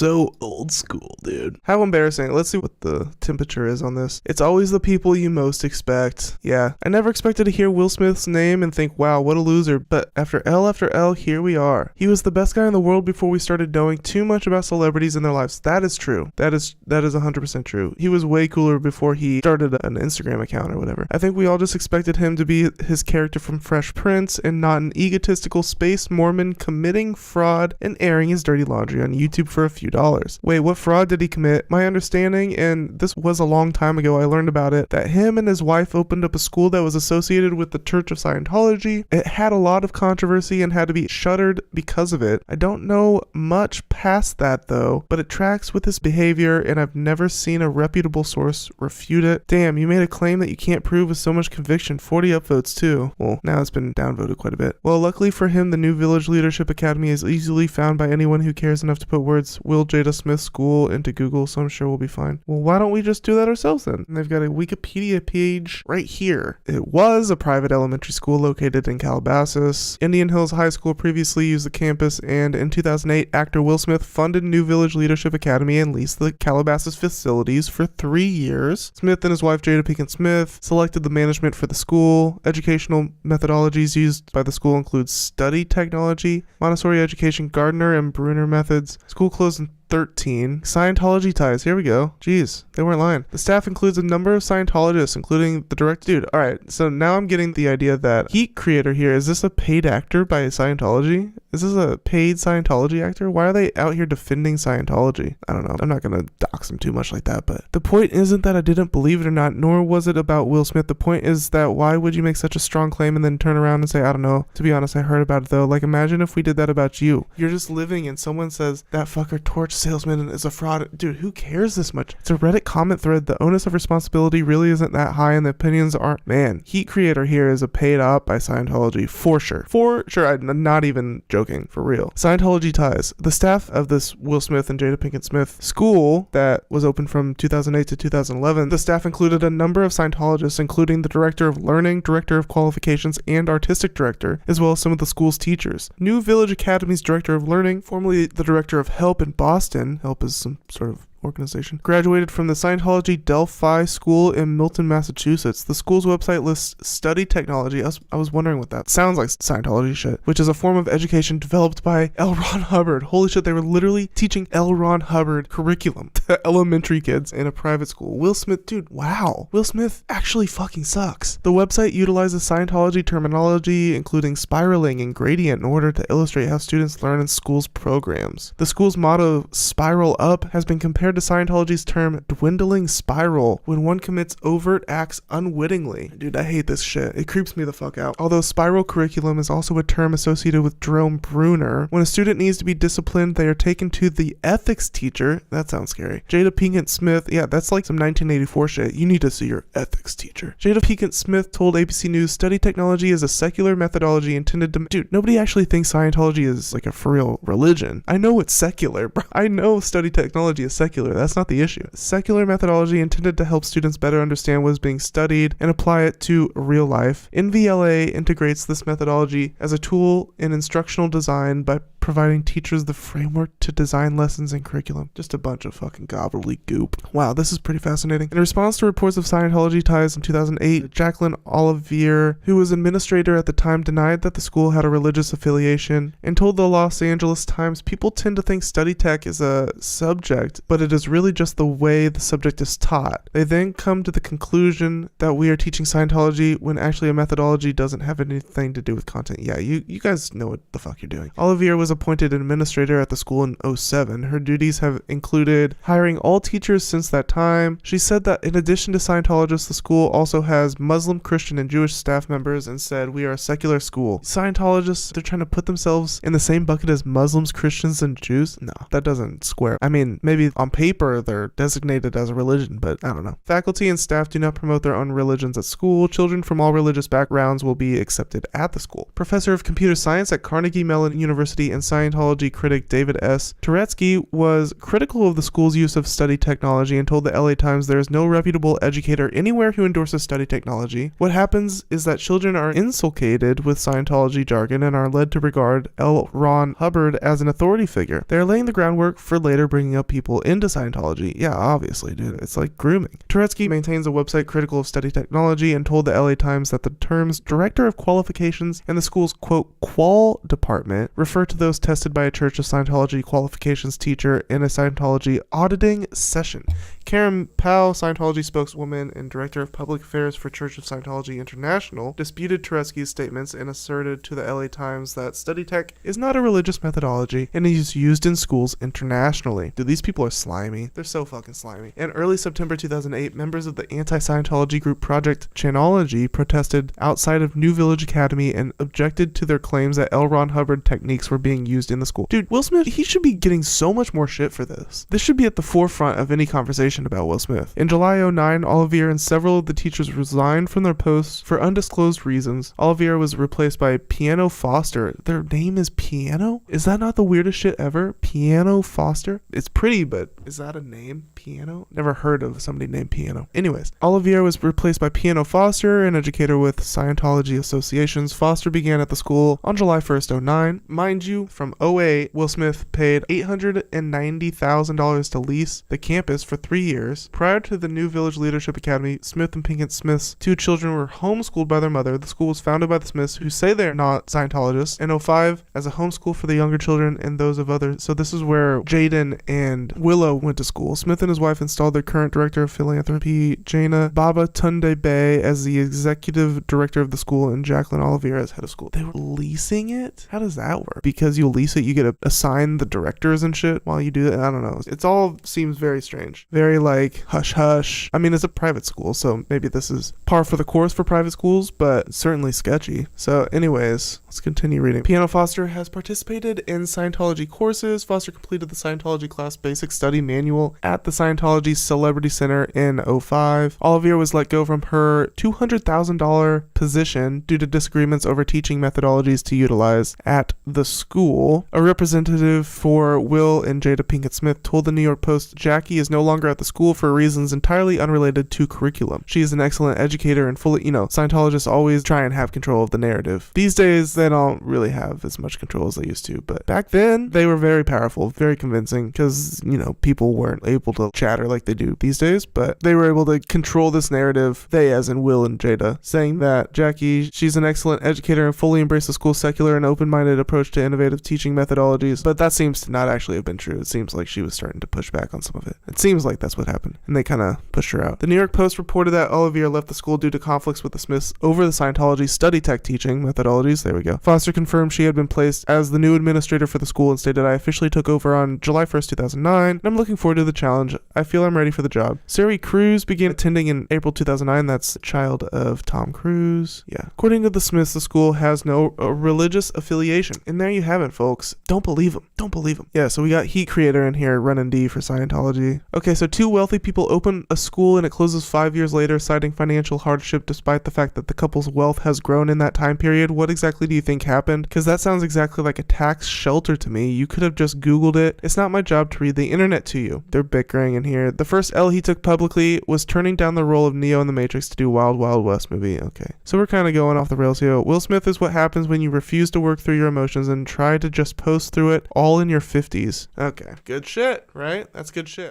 So old school, dude. How embarrassing. Let's see what the temperature is on this. It's always the people you most expect. Yeah, I never expected to hear Will Smith's name and think, wow, what a loser. But after L, here we are. He was the best guy in the world before we started knowing too much about celebrities and their lives. That is true. That is 100% true. He was way cooler before he started an Instagram account or whatever. I think we all just expected him to be his character from Fresh Prince and not an egotistical space Mormon committing fraud and airing his dirty laundry on YouTube for a few dollars. Wait, what fraud did he commit? My understanding, and this was a long time ago, I learned about it, that him and his wife opened up a school that was associated with the Church of Scientology. It had a lot of controversy and had to be shuttered because of it. I don't know much past that though, but it tracks with his behavior and I've never seen a reputable source refute it. Damn, you made a claim that you can't prove with so much conviction. 40 upvotes too. Well, now it's been downvoted quite a bit. Well, luckily for him, the New Village Leadership Academy is easily found by anyone who cares enough to put words Will Jada Smith School into Google, so I'm sure we'll be fine. Well, why don't we just do that ourselves then? And they've got a Wikipedia page right here. It was a private elementary school located in Calabasas. Indian Hills High School previously used the campus, and in 2008, actor Will Smith funded New Village Leadership Academy and leased the Calabasas facilities for 3 years. Smith and his wife Jada Pinkett Smith selected the management for the school. Educational methodologies used by the school include study technology, Montessori education, Gardner and Bruner methods. School closed in 13. Scientology ties. Here we go. Jeez, they weren't lying. The staff includes a number of Scientologists, including the director. Dude, alright, so now I'm getting the idea that Heat creator here, is this a paid actor by Scientology? Is this a paid Scientology actor? Why are they out here defending Scientology? I don't know. I'm not going to dox him too much like that, but the point isn't that I didn't believe it or not, nor was it about Will Smith. The point is that why would you make such a strong claim and then turn around and say, I don't know. To be honest, I heard about it though. Like, imagine if we did that about you. You're just living and someone says, that fucker torch salesman is a fraud. Dude, who cares this much? It's a Reddit comment thread. The onus of responsibility really isn't that high and the opinions aren't. Man, Heat creator here is a paid op by Scientology for sure. For sure. I'm not even joking. For real. Scientology ties. The staff of this Will Smith and Jada Pinkett Smith school that was open from 2008 to 2011, the staff included a number of Scientologists, including the director of learning, director of qualifications, and artistic director, as well as some of the school's teachers. New Village Academy's director of learning, formerly the director of Help in Boston, Help is some sort of organization, graduated from the Scientology Delphi School in Milton, Massachusetts. The school's website lists study technology. I was wondering what that sounds like. Scientology shit, which is a form of education developed by L. Ron Hubbard. Holy shit, they were literally teaching L. Ron Hubbard curriculum to elementary kids in a private school. Will Smith, dude, wow. Will Smith actually fucking sucks. The website utilizes Scientology terminology, including spiraling and gradient, in order to illustrate how students learn in school's programs. The school's motto, Spiral Up, has been compared to Scientology's term dwindling spiral when one commits overt acts unwittingly. Dude, I hate this shit. It creeps me the fuck out. Although spiral curriculum is also a term associated with Jerome Bruner. When a student needs to be disciplined, they are taken to the ethics teacher. That sounds scary. Jada Pinkett Smith, yeah, that's like some 1984 shit. You need to see your ethics teacher. Jada Pinkett Smith told ABC News, study technology is a secular methodology intended to... Dude, nobody actually thinks Scientology is like a for real religion. I know it's secular, bro. I know study technology is secular. That's not the issue. Secular methodology intended to help students better understand what is being studied and apply it to real life. NVLA integrates this methodology as a tool in instructional design by providing teachers the framework to design lessons and curriculum. Just a bunch of fucking gobbledygook. Wow, this is pretty fascinating. In response to reports of Scientology ties in 2008, Jacqueline Olivier, who was administrator at the time, denied that the school had a religious affiliation and told the Los Angeles Times, people tend to think study tech is a subject, but it is really just the way the subject is taught. They then come to the conclusion that we are teaching Scientology when actually a methodology doesn't have anything to do with content. Yeah, you guys know what the fuck you're doing. Olivier was appointed administrator at the school in 2007. Her duties have included hiring all teachers since that time. She said that in addition to Scientologists, the school also has Muslim, Christian, and Jewish staff members, and said, we are a secular school. Scientologists, they're trying to put themselves in the same bucket as Muslims, Christians, and Jews? No, that doesn't square. I mean, maybe on paper they're designated as a religion, but I don't know. Faculty and staff do not promote their own religions at school. Children from all religious backgrounds will be accepted at the school. Professor of computer science at Carnegie Mellon University in and Scientology critic David S. Turetsky was critical of the school's use of study technology and told the LA Times there is no reputable educator anywhere who endorses study technology. What happens is that children are inculcated with Scientology jargon and are led to regard L. Ron Hubbard as an authority figure. They are laying the groundwork for later bringing up people into Scientology. Yeah, obviously, dude. It's like grooming. Turetsky maintains a website critical of study technology and told the LA Times that the terms Director of Qualifications and the school's, quote, qual department refer to those tested by a Church of Scientology qualifications teacher in a Scientology auditing session. Karen Powell, Scientology spokeswoman and Director of Public Affairs for Church of Scientology International, disputed Turetsky's statements and asserted to the LA Times that study tech is not a religious methodology and is used in schools internationally. Dude, these people are slimy. They're so fucking slimy. In early September 2008, members of the anti-Scientology group Project Chanology protested outside of New Village Academy and objected to their claims that L. Ron Hubbard techniques were being used in the school. Dude, Will Smith, he should be getting so much more shit for this. This should be at the forefront of any conversation about Will Smith. In July 2009, Olivier and several of the teachers resigned from their posts for undisclosed reasons. Olivier was replaced by Piano Foster. Their name is Piano? Is that not the weirdest shit ever? Piano Foster? It's pretty, but is that a name? Piano? Never heard of somebody named Piano. Anyways, Olivier was replaced by Piano Foster, an educator with Scientology associations. Foster began at the school on July 1st, 2009. Mind you, from 2008, Will Smith paid $890,000 to lease the campus for 3 years. Prior to the New Village Leadership Academy, Smith and Pinkett Smith's two children were homeschooled by their mother. The school was founded by the Smiths, who say they're not Scientologists, in 2005 as a homeschool for the younger children and those of others. So this is where Jaden and Willow went to school. Smith and his wife installed their current director of philanthropy, Jana Baba Tunde Bay, as the executive director of the school and Jacqueline Oliveira as head of school. They were leasing it? How does that work? Because you lease it, you get to assign the directors and shit while you do it? I don't know. It all seems very strange. Very like hush hush. I mean, it's a private school, so maybe this is par for the course for private schools, but certainly sketchy. So anyways, let's continue reading. Piano Foster has participated in Scientology courses. Foster completed the Scientology class basic study manual at the Scientology Celebrity Center in 2005. Olivier was let go from her $200,000 position due to disagreements over teaching methodologies to utilize at the school. A representative for Will and Jada Pinkett Smith told the New York Post Jackie is no longer at the school for reasons entirely unrelated to curriculum. She is an excellent educator and fully, Scientologists always try and have control of the narrative. These days, they don't really have as much control as they used to, but back then, they were very powerful, very convincing, because, people weren't able to chatter like they do these days, but they were able to control this narrative, they as in Will and Jada, saying that Jackie, she's an excellent educator and fully embraced the school's secular and open-minded approach to innovative teaching methodologies, but that seems to not actually have been true. It seems like she was starting to push back on some of it. It seems like that's what happened, and they kind of pushed her out. The New York Post reported that Olivier left the school due to conflicts with the Smiths over the Scientology study tech teaching methodologies. There we go. Foster confirmed she had been placed as the new administrator for the school and stated, I officially took over on July 1st, 2009, and I'm looking forward to the challenge. I feel I'm ready for the job. Sari Cruz began attending in April 2009. That's the child of Tom Cruise. Yeah. According to the Smiths, the school has no religious affiliation. And there you have it, folks. Don't believe them. Don't believe them. Yeah, so we got Heat Creator in here running D for Scientology. Okay, so two wealthy people open a school and it closes 5 years later, citing financial hardship despite the fact that the couple's wealth has grown in that time period. What exactly do you think happened? Because that sounds exactly like a tax shelter to me. You could have just Googled it. It's not my job to read the internet to you. They're bickering in here. The first L he took publicly was turning down the role of Neo in The Matrix to do Wild Wild West movie. Okay, so we're kind of going off the rails here. Will Smith is what happens when you refuse to work through your emotions and try to just post through it all in your 50s. Okay, good shit, right? That's good shit.